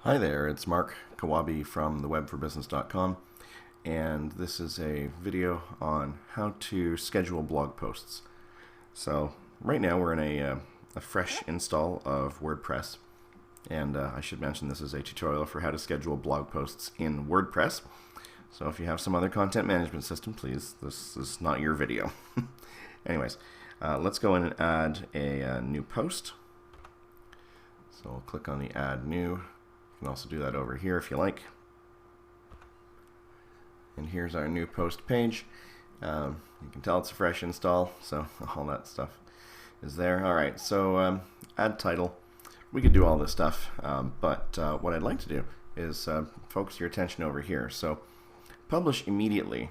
Hi there, it's Mark Kawabe from Business.com, and this is a video on how to schedule blog posts. So right now we're in a fresh install of WordPress, and I should mention this is a tutorial for how to schedule blog posts in WordPress. So if you have some other content management system, please, this is not your video. Anyways, let's go in and add a new post. So we'll click on the Add New. You can also do that over here if you like. And here's our new post page. You can tell it's a fresh install, so all that stuff is there. Alright, so add title. We could do all this stuff, but what I'd like to do is focus your attention over here. So publish immediately.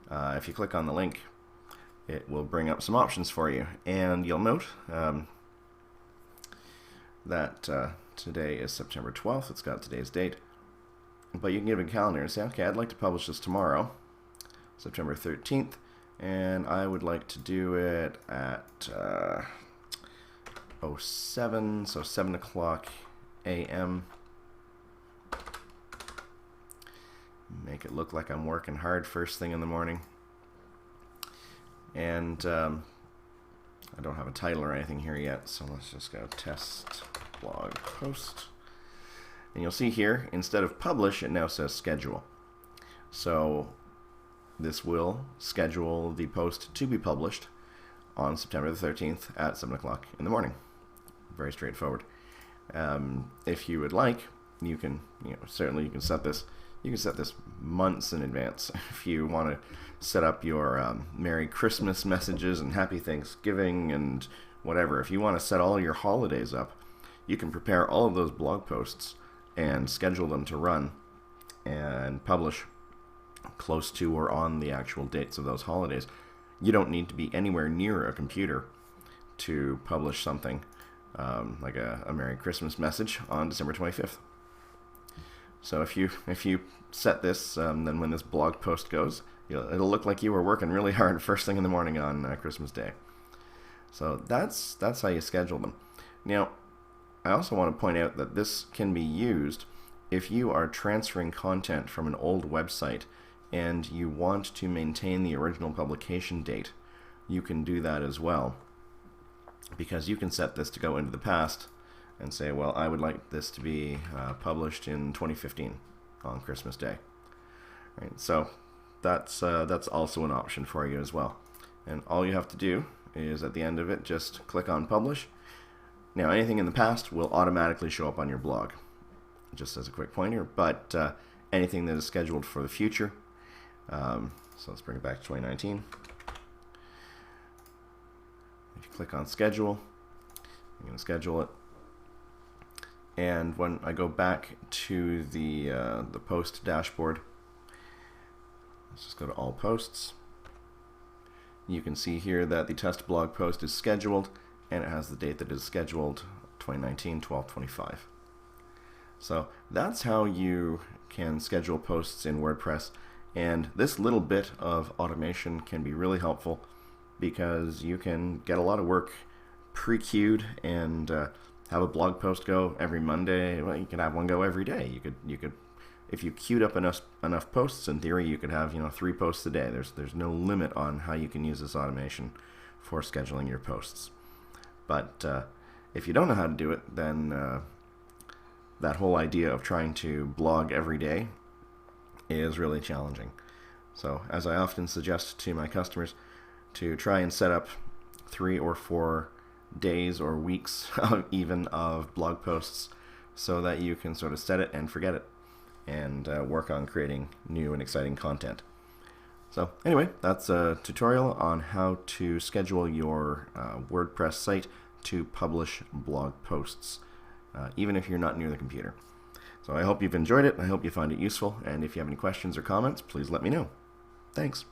If you click on the link, it will bring up some options for you, and you'll note that today is September 12th. It's got today's date, but you can give a calendar and say, okay, I'd like to publish this tomorrow, September 13th, and I would like to do it at 07, so 7 o'clock a.m. Make it look like I'm working hard first thing in the morning. And I don't have a title or anything here yet, so let's just go test blog post. And you'll see here, instead of publish, it now says schedule. So this will schedule the post to be published on September the 13th at 7 o'clock in the morning. Very straightforward. If you would like, you can, certainly you can set this. You can set this months in advance. If you want to set up your Merry Christmas messages and Happy Thanksgiving and whatever, if you want to set all your holidays up, you can prepare all of those blog posts and schedule them to run and publish close to or on the actual dates of those holidays. You don't need to be anywhere near a computer to publish something like a Merry Christmas message on December 25th. So if you set this, then when this blog post goes, it'll look like you were working really hard first thing in the morning on Christmas Day. So that's how you schedule them. Now, I also want to point out that this can be used if you are transferring content from an old website and you want to maintain the original publication date. You can do that as well, because you can set this to go into the past and say, well, I would like this to be published in 2015 on Christmas Day. Right, so that's also an option for you as well. And all you have to do is at the end of it just click on publish. Now anything in the past will automatically show up on your blog, just as a quick pointer, but anything that is scheduled for the future, so let's bring it back to 2019. If you click on schedule, you're going to schedule it. And when I go back to the post dashboard, let's just go to all posts. You can see here that the test blog post is scheduled, and it has the date that it is scheduled, 2019 12/25. So that's how you can schedule posts in WordPress, and this little bit of automation can be really helpful because you can get a lot of work pre-queued and have a blog post go every Monday. Well, you can have one go every day. You could, if you queued up enough posts, in theory, you could have 3 posts a day. There's no limit on how you can use this automation for scheduling your posts. But if you don't know how to do it, then that whole idea of trying to blog every day is really challenging. So, as I often suggest to my customers, to try and set up 3 or 4 days or weeks even of blog posts so that you can sort of set it and forget it and work on creating new and exciting content. So anyway, that's a tutorial on how to schedule your WordPress site to publish blog posts, even if you're not near the computer. So I hope you've enjoyed it. I hope you find it useful, and if you have any questions or comments, please let me know. Thanks.